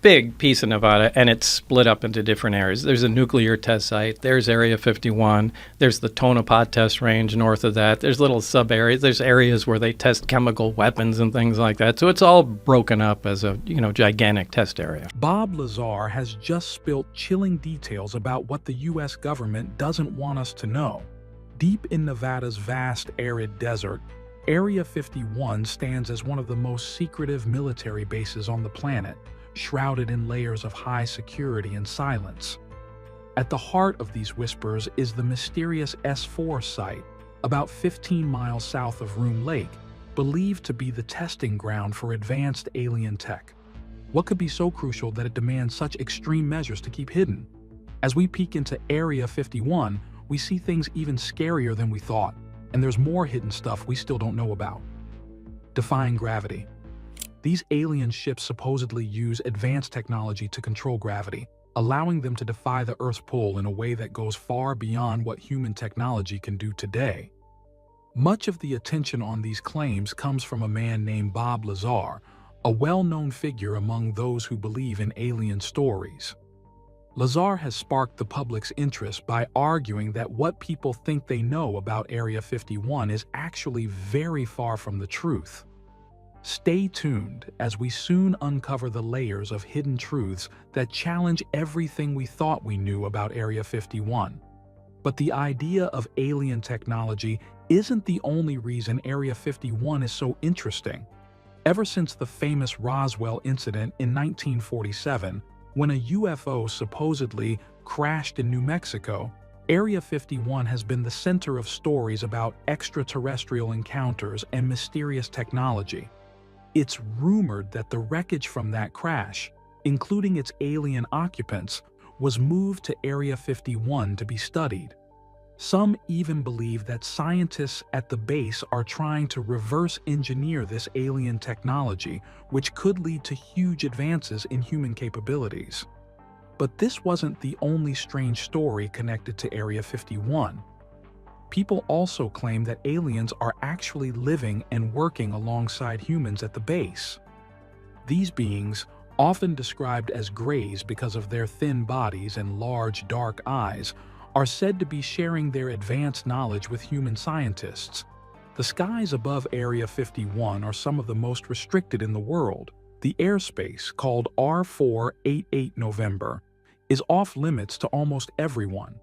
big piece of Nevada, and it's split up into different areas. There's a nuclear test site. There's Area 51. There's the Tonopah test range north of that. There's little sub-areas. There's areas where they test chemical weapons and things like that. So it's all broken up as a, gigantic test area. Bob Lazar has just spilt chilling details about what the U.S. government doesn't want us to know. Deep in Nevada's vast arid desert, Area 51 stands as one of the most secretive military bases on the planet, shrouded in layers of high security and silence. At the heart of these whispers is the mysterious S4 site, about 15 miles south of Room Lake, believed to be the testing ground for advanced alien tech. What could be so crucial that it demands such extreme measures to keep hidden? As we peek into Area 51, we see things even scarier than we thought, and there's more hidden stuff we still don't know about. Defying gravity. These alien ships supposedly use advanced technology to control gravity, allowing them to defy the Earth's pull in a way that goes far beyond what human technology can do today. Much of the attention on these claims comes from a man named Bob Lazar, a well-known figure among those who believe in alien stories. Lazar has sparked the public's interest by arguing that what people think they know about Area 51 is actually very far from the truth. Stay tuned as we soon uncover the layers of hidden truths that challenge everything we thought we knew about Area 51. But the idea of alien technology isn't the only reason Area 51 is so interesting. Ever since the famous Roswell incident in 1947, when a UFO supposedly crashed in New Mexico, Area 51 has been the center of stories about extraterrestrial encounters and mysterious technology. It's rumored that the wreckage from that crash, including its alien occupants, was moved to Area 51 to be studied. Some even believe that scientists at the base are trying to reverse engineer this alien technology, which could lead to huge advances in human capabilities. But this wasn't the only strange story connected to Area 51. People also claim that aliens are actually living and working alongside humans at the base. These beings, often described as greys because of their thin bodies and large dark eyes, are said to be sharing their advanced knowledge with human scientists. The skies above Area 51 are some of the most restricted in the world. The airspace, called R488 November, is off limits to almost everyone.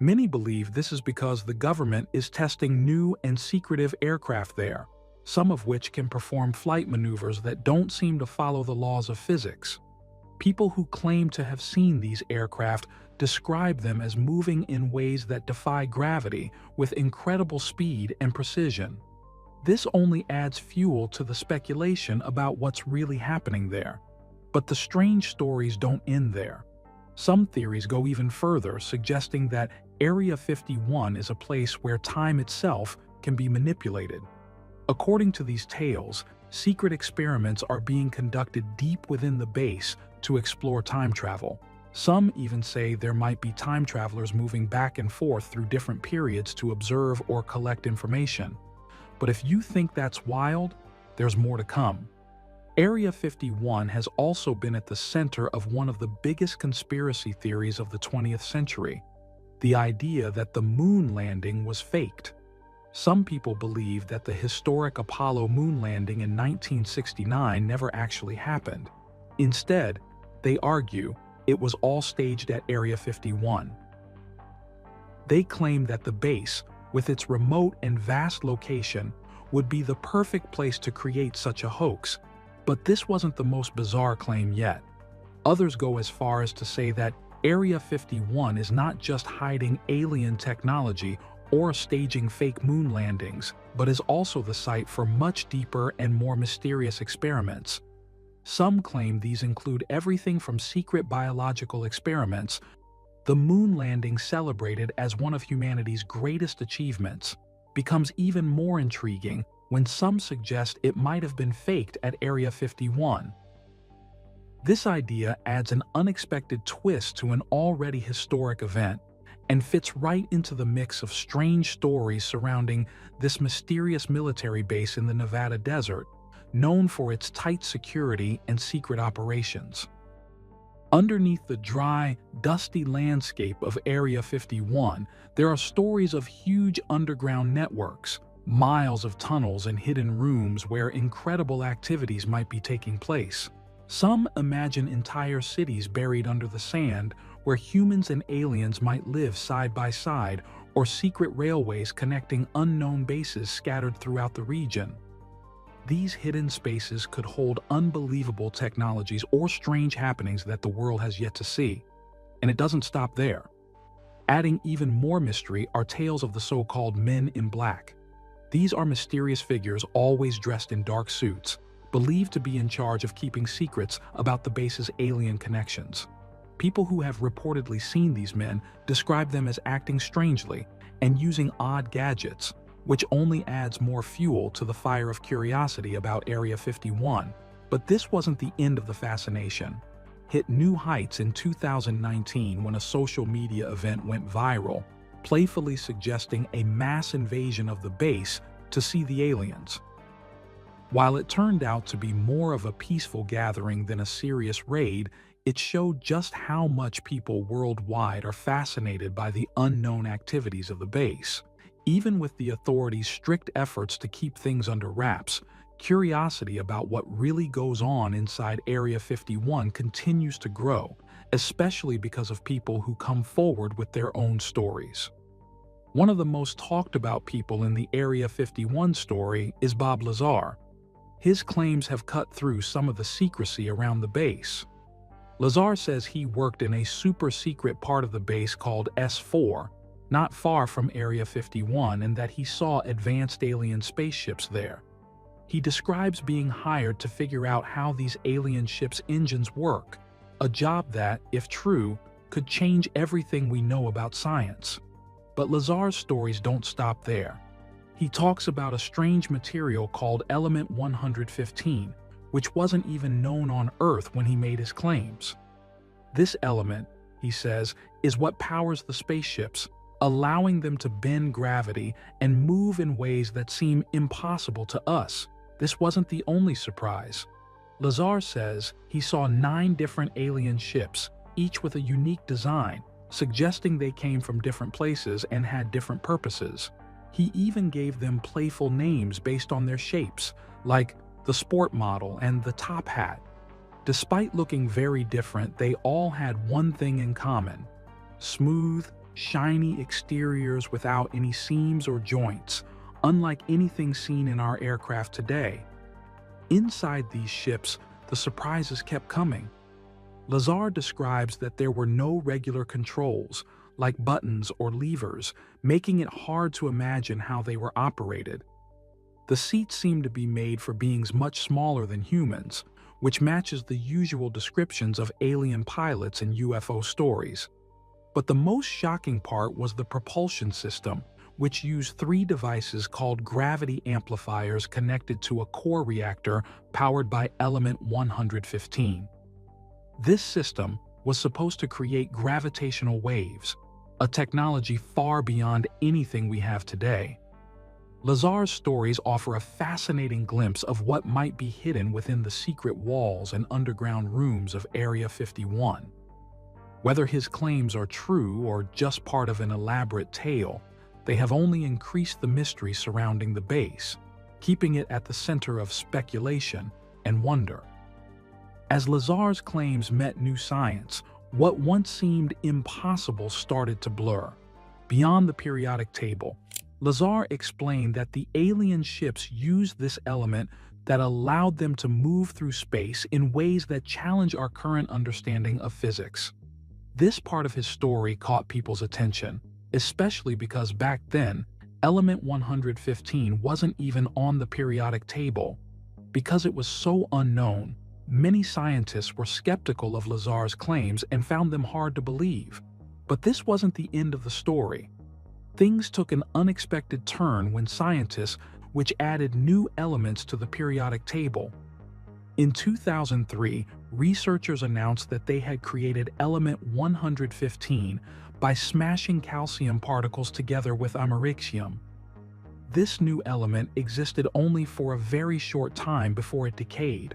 Many believe this is because the government is testing new and secretive aircraft there, some of which can perform flight maneuvers that don't seem to follow the laws of physics. People who claim to have seen these aircraft describe them as moving in ways that defy gravity with incredible speed and precision. This only adds fuel to the speculation about what's really happening there. But the strange stories don't end there. Some theories go even further, suggesting that Area 51 is a place where time itself can be manipulated. According to these tales, secret experiments are being conducted deep within the base to explore time travel. Some even say there might be time travelers moving back and forth through different periods to observe or collect information. But if you think that's wild, there's more to come. Area 51 has also been at the center of one of the biggest conspiracy theories of the 20th century, the idea that the moon landing was faked. Some people believe that the historic Apollo moon landing in 1969 never actually happened. Instead, they argue it was all staged at Area 51. They claim that the base, with its remote and vast location, would be the perfect place to create such a hoax. But this wasn't the most bizarre claim yet. Others go as far as to say that Area 51 is not just hiding alien technology or staging fake moon landings, but is also the site for much deeper and more mysterious experiments. Some claim these include everything from secret biological experiments. The moon landing, celebrated as one of humanity's greatest achievements, becomes even more intriguing when some suggest it might have been faked at Area 51. This idea adds an unexpected twist to an already historic event and fits right into the mix of strange stories surrounding this mysterious military base in the Nevada desert, known for its tight security and secret operations. Underneath the dry, dusty landscape of Area 51, there are stories of huge underground networks, miles of tunnels and hidden rooms where incredible activities might be taking place. Some imagine entire cities buried under the sand where humans and aliens might live side by side, or secret railways connecting unknown bases scattered throughout the region. These hidden spaces could hold unbelievable technologies or strange happenings that the world has yet to see. And it doesn't stop there. Adding even more mystery are tales of the so-called Men in Black. These are mysterious figures always dressed in dark suits, believed to be in charge of keeping secrets about the base's alien connections. People who have reportedly seen these men describe them as acting strangely and using odd gadgets, which only adds more fuel to the fire of curiosity about Area 51. But this wasn't the end of the fascination. Hit new heights in 2019 when a social media event went viral, playfully suggesting a mass invasion of the base to see the aliens. While it turned out to be more of a peaceful gathering than a serious raid, it showed just how much people worldwide are fascinated by the unknown activities of the base. Even with the authorities' strict efforts to keep things under wraps, curiosity about what really goes on inside Area 51 continues to grow, especially because of people who come forward with their own stories. One of the most talked about people in the Area 51 story is Bob Lazar. His claims have cut through some of the secrecy around the base. Lazar says he worked in a super-secret part of the base called S4, not far from Area 51, and that he saw advanced alien spaceships there. He describes being hired to figure out how these alien ships' engines work, a job that, if true, could change everything we know about science. But Lazar's stories don't stop there. He talks about a strange material called element 115, which wasn't even known on Earth when he made his claims. This element, he says, is what powers the spaceships, allowing them to bend gravity and move in ways that seem impossible to us. This wasn't the only surprise. Lazar says he saw 9 different alien ships, each with a unique design, suggesting they came from different places and had different purposes. He even gave them playful names based on their shapes, like the Sport Model and the Top Hat. Despite looking very different, they all had one thing in common: smooth, shiny exteriors without any seams or joints, unlike anything seen in our aircraft today. Inside these ships, the surprises kept coming. Lazar describes that there were no regular controls, like buttons or levers, making it hard to imagine how they were operated. The seats seemed to be made for beings much smaller than humans, which matches the usual descriptions of alien pilots in UFO stories. But the most shocking part was the propulsion system, which used 3 devices called gravity amplifiers connected to a core reactor powered by element 115. This system was supposed to create gravitational waves, a technology far beyond anything we have today. Lazar's stories offer a fascinating glimpse of what might be hidden within the secret walls and underground rooms of Area 51. Whether his claims are true or just part of an elaborate tale, they have only increased the mystery surrounding the base, keeping it at the center of speculation and wonder. As Lazar's claims met new science, what once seemed impossible started to blur. Beyond the periodic table, Lazar explained that the alien ships used this element that allowed them to move through space in ways that challenge our current understanding of physics. This part of his story caught people's attention, especially because back then, element 115 wasn't even on the periodic table. Because it was so unknown, many scientists were skeptical of Lazar's claims and found them hard to believe. But this wasn't the end of the story. Things took an unexpected turn when scientists, which added new elements to the periodic table. In 2003, researchers announced that they had created element 115 by smashing calcium particles together with americium. This new element existed only for a very short time before it decayed,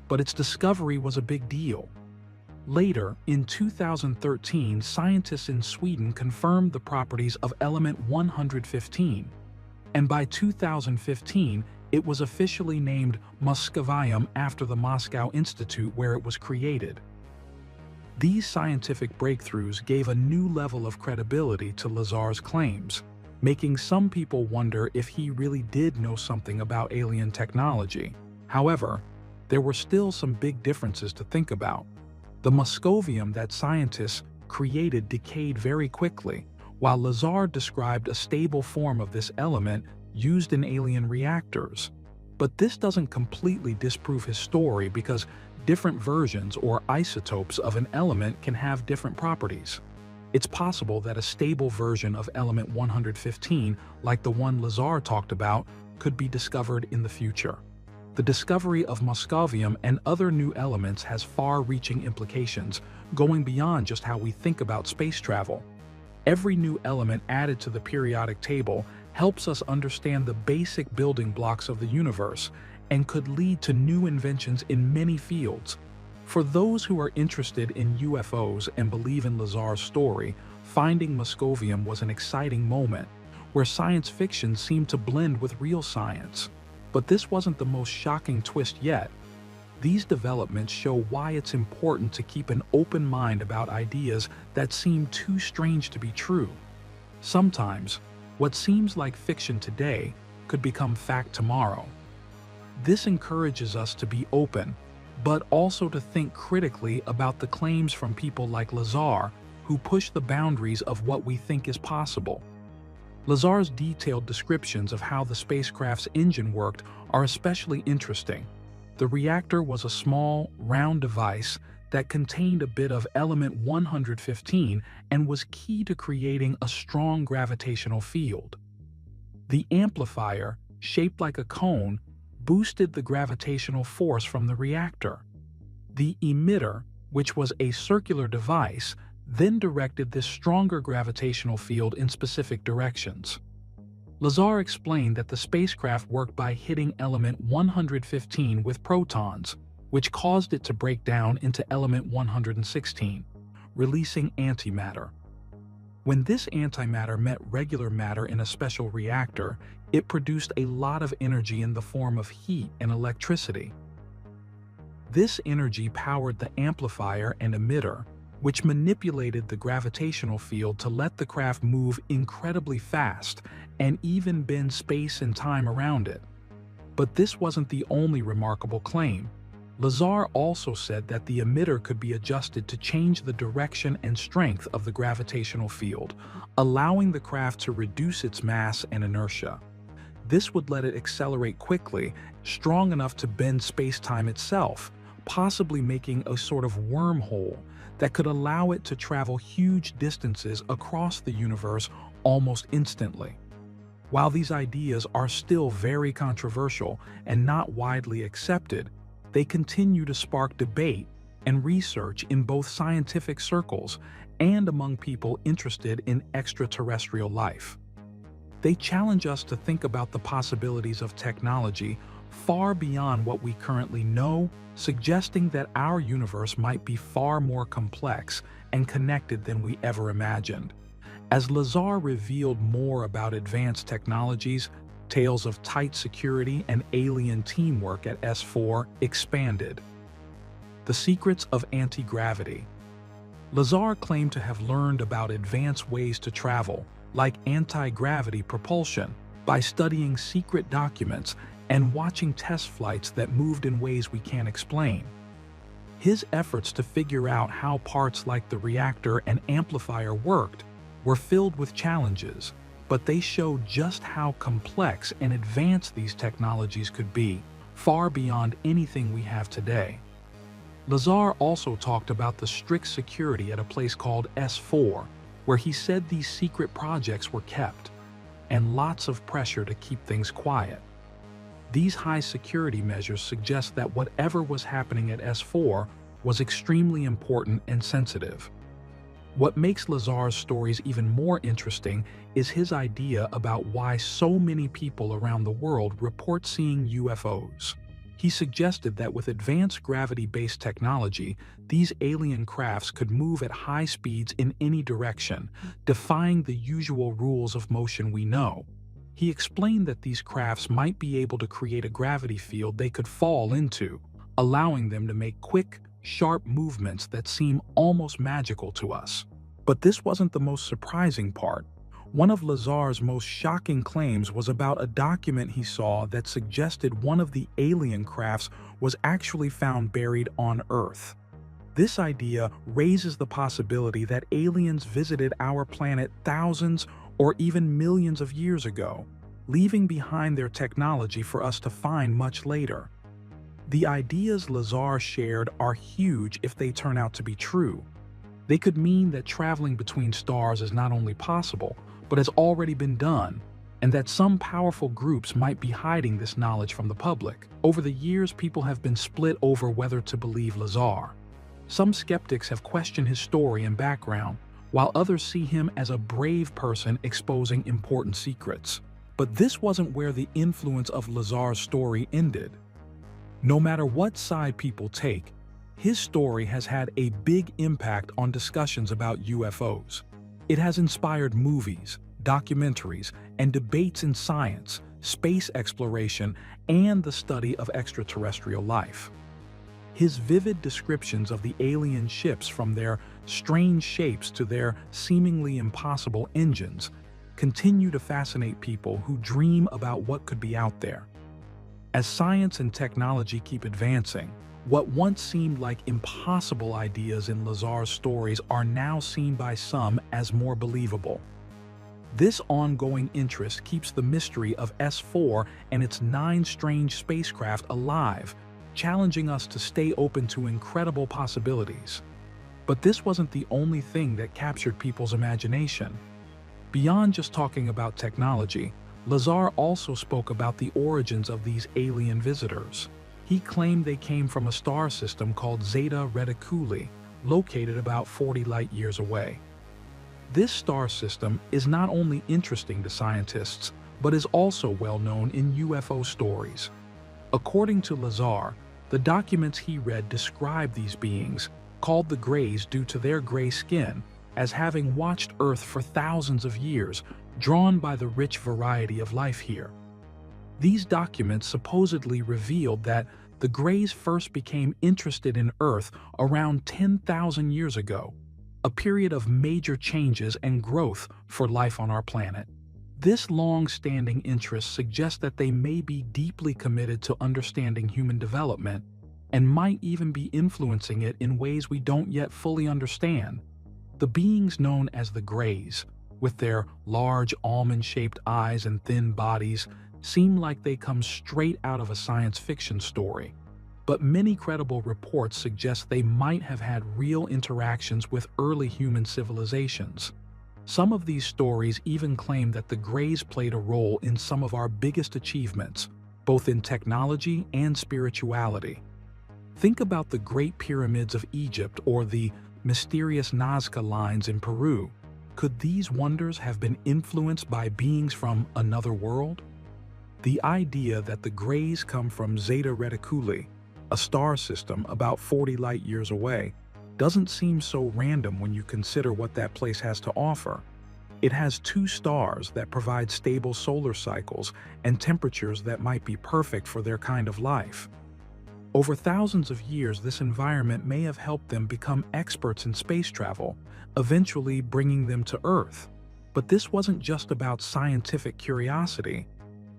but its discovery was a big deal. Later, in 2013, scientists in Sweden confirmed the properties of element 115, and by 2015, it was officially named Moscovium after the Moscow Institute where it was created. These scientific breakthroughs gave a new level of credibility to Lazar's claims, making some people wonder if he really did know something about alien technology. However, there were still some big differences to think about. The Moscovium that scientists created decayed very quickly, while Lazar described a stable form of this element used in alien reactors. But this doesn't completely disprove his story because different versions or isotopes of an element can have different properties. It's possible that a stable version of element 115, like the one Lazar talked about, could be discovered in the future. The discovery of Moscovium and other new elements has far-reaching implications, going beyond just how we think about space travel. Every new element added to the periodic table helps us understand the basic building blocks of the universe and could lead to new inventions in many fields. For those who are interested in UFOs and believe in Lazar's story, finding Moscovium was an exciting moment, where science fiction seemed to blend with real science. But this wasn't the most shocking twist yet. These developments show why it's important to keep an open mind about ideas that seem too strange to be true. Sometimes, what seems like fiction today could become fact tomorrow. This encourages us to be open, but also to think critically about the claims from people like Lazar, who push the boundaries of what we think is possible. Lazar's detailed descriptions of how the spacecraft's engine worked are especially interesting. The reactor was a small, round device that contained a bit of element 115 and was key to creating a strong gravitational field. The amplifier, shaped like a cone, boosted the gravitational force from the reactor. The emitter, which was a circular device, then directed this stronger gravitational field in specific directions. Lazar explained that the spacecraft worked by hitting element 115 with protons, which caused it to break down into element 116, releasing antimatter. When this antimatter met regular matter in a special reactor, it produced a lot of energy in the form of heat and electricity. This energy powered the amplifier and emitter, which manipulated the gravitational field to let the craft move incredibly fast and even bend space and time around it. But this wasn't the only remarkable claim. Lazar also said that the emitter could be adjusted to change the direction and strength of the gravitational field, allowing the craft to reduce its mass and inertia. This would let it accelerate quickly, strong enough to bend space-time itself, possibly making a sort of wormhole that could allow it to travel huge distances across the universe almost instantly. While these ideas are still very controversial and not widely accepted, they continue to spark debate and research in both scientific circles and among people interested in extraterrestrial life. They challenge us to think about the possibilities of technology far beyond what we currently know, suggesting that our universe might be far more complex and connected than we ever imagined. As Lazar revealed more about advanced technologies, tales of tight security and alien teamwork at S4 expanded. The secrets of anti-gravity. Lazar claimed to have learned about advanced ways to travel, like anti-gravity propulsion, by studying secret documents and watching test flights that moved in ways we can't explain. His efforts to figure out how parts like the reactor and amplifier worked were filled with challenges, but they showed just how complex and advanced these technologies could be, far beyond anything we have today. Lazar also talked about the strict security at a place called S4, where he said these secret projects were kept, and lots of pressure to keep things quiet. These high security measures suggest that whatever was happening at S4 was extremely important and sensitive. What makes Lazar's stories even more interesting is his idea about why so many people around the world report seeing UFOs. He suggested that with advanced gravity-based technology, these alien crafts could move at high speeds in any direction, defying the usual rules of motion we know. He explained that these crafts might be able to create a gravity field they could fall into, allowing them to make quick, sharp movements that seem almost magical to us. But this wasn't the most surprising part. One of Lazar's most shocking claims was about a document he saw that suggested one of the alien crafts was actually found buried on Earth. This idea raises the possibility that aliens visited our planet thousands or even millions of years ago, leaving behind their technology for us to find much later. The ideas Lazar shared are huge if they turn out to be true. They could mean that traveling between stars is not only possible, but has already been done, and that some powerful groups might be hiding this knowledge from the public. Over the years, people have been split over whether to believe Lazar. Some skeptics have questioned his story and background, while others see him as a brave person exposing important secrets. But this wasn't where the influence of Lazar's story ended. No matter what side people take, his story has had a big impact on discussions about UFOs. It has inspired movies, documentaries, and debates in science, space exploration, and the study of extraterrestrial life. His vivid descriptions of the alien ships, from their strange shapes to their seemingly impossible engines, continue to fascinate people who dream about what could be out there. As science and technology keep advancing, what once seemed like impossible ideas in Lazar's stories are now seen by some as more believable. This ongoing interest keeps the mystery of S4 and its 9 strange spacecraft alive, challenging us to stay open to incredible possibilities. But this wasn't the only thing that captured people's imagination. Beyond just talking about technology, Lazar also spoke about the origins of these alien visitors. He claimed they came from a star system called Zeta Reticuli, located about 40 light-years away. This star system is not only interesting to scientists, but is also well known in UFO stories. According to Lazar, the documents he read describe these beings, called the Greys due to their gray skin, as having watched Earth for thousands of years, drawn by the rich variety of life here. These documents supposedly revealed that the Greys first became interested in Earth around 10,000 years ago, a period of major changes and growth for life on our planet. This long-standing interest suggests that they may be deeply committed to understanding human development and might even be influencing it in ways we don't yet fully understand. The beings known as the Greys, with their large almond-shaped eyes and thin bodies, seem like they come straight out of a science fiction story. But many credible reports suggest they might have had real interactions with early human civilizations. Some of these stories even claim that the Greys played a role in some of our biggest achievements, both in technology and spirituality. Think about the Great Pyramids of Egypt or the mysterious Nazca lines in Peru. Could these wonders have been influenced by beings from another world? The idea that the Greys come from Zeta Reticuli, a star system about 40 light-years away, doesn't seem so random when you consider what that place has to offer. It has 2 stars that provide stable solar cycles and temperatures that might be perfect for their kind of life. Over thousands of years, this environment may have helped them become experts in space travel, eventually bringing them to Earth. But this wasn't just about scientific curiosity.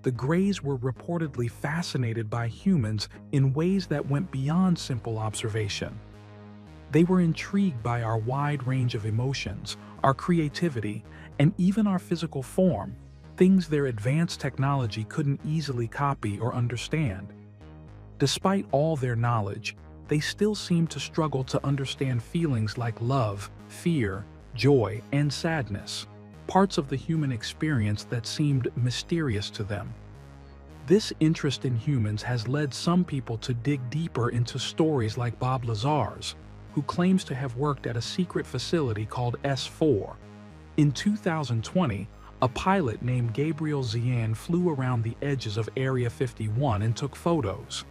The Greys were reportedly fascinated by humans in ways that went beyond simple observation. They were intrigued by our wide range of emotions, our creativity, and even our physical form, things their advanced technology couldn't easily copy or understand. Despite all their knowledge, they still seemed to struggle to understand feelings like love, fear, joy, and sadness, parts of the human experience that seemed mysterious to them. This interest in humans has led some people to dig deeper into stories like Bob Lazar's, who claims to have worked at a secret facility called S4. In 2020, a pilot named Gabriel Zian flew around the edges of Area 51 and took photos.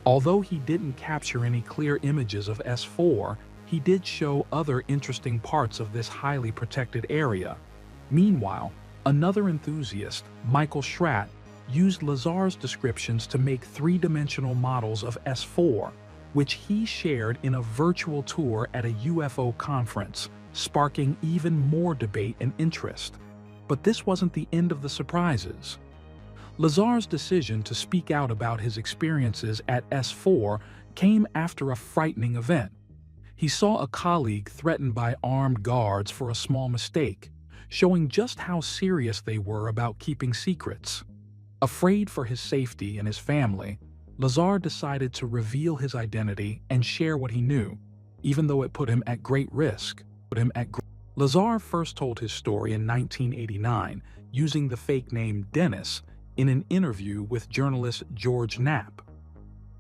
Although he didn't capture any clear images of S4, he did show other interesting parts of this highly protected area. Meanwhile, another enthusiast, Michael Schratt, used Lazar's descriptions to make three-dimensional models of S4, which he shared in a virtual tour at a UFO conference, sparking even more debate and interest. But this wasn't the end of the surprises. Lazar's decision to speak out about his experiences at S4 came after a frightening event. He saw a colleague threatened by armed guards for a small mistake, showing just how serious they were about keeping secrets. Afraid for his safety and his family, Lazar decided to reveal his identity and share what he knew, even though it put him at great risk. Lazar first told his story in 1989 using the fake name Dennis in an interview with journalist George Knapp.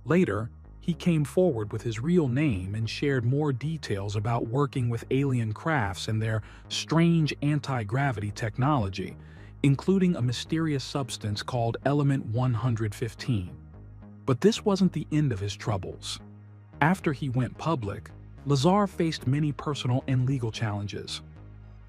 Later, he came forward with his real name and shared more details about working with alien crafts and their strange anti-gravity technology, including a mysterious substance called Element 115. But this wasn't the end of his troubles. After he went public, Lazar faced many personal and legal challenges.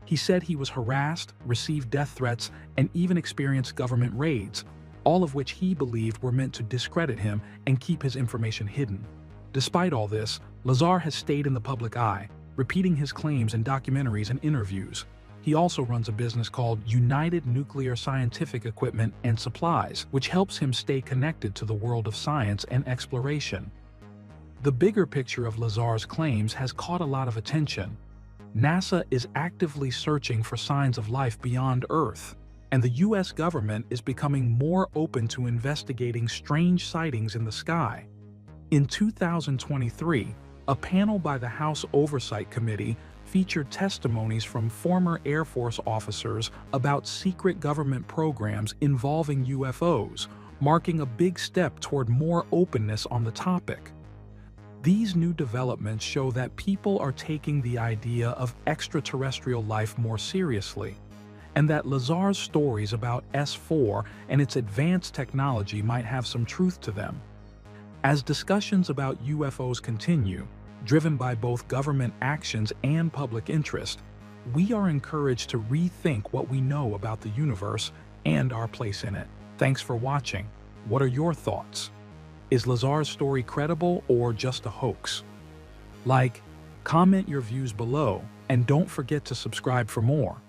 He said he was harassed, received death threats, and even experienced government raids, all of which he believed were meant to discredit him and keep his information hidden. Despite all this, Lazar has stayed in the public eye, repeating his claims in documentaries and interviews. He also runs a business called United Nuclear Scientific Equipment and Supplies, which helps him stay connected to the world of science and exploration. The bigger picture of Lazar's claims has caught a lot of attention. NASA is actively searching for signs of life beyond Earth, and the US government is becoming more open to investigating strange sightings in the sky. In 2023, a panel by the House Oversight Committee featured testimonies from former Air Force officers about secret government programs involving UFOs, marking a big step toward more openness on the topic. These new developments show that people are taking the idea of extraterrestrial life more seriously, and that Lazar's stories about S4 and its advanced technology might have some truth to them. As discussions about UFOs continue, driven by both government actions and public interest, we are encouraged to rethink what we know about the universe and our place in it. Thanks for watching. What are your thoughts? Is Lazar's story credible or just a hoax? Like, comment your views below, and don't forget to subscribe for more.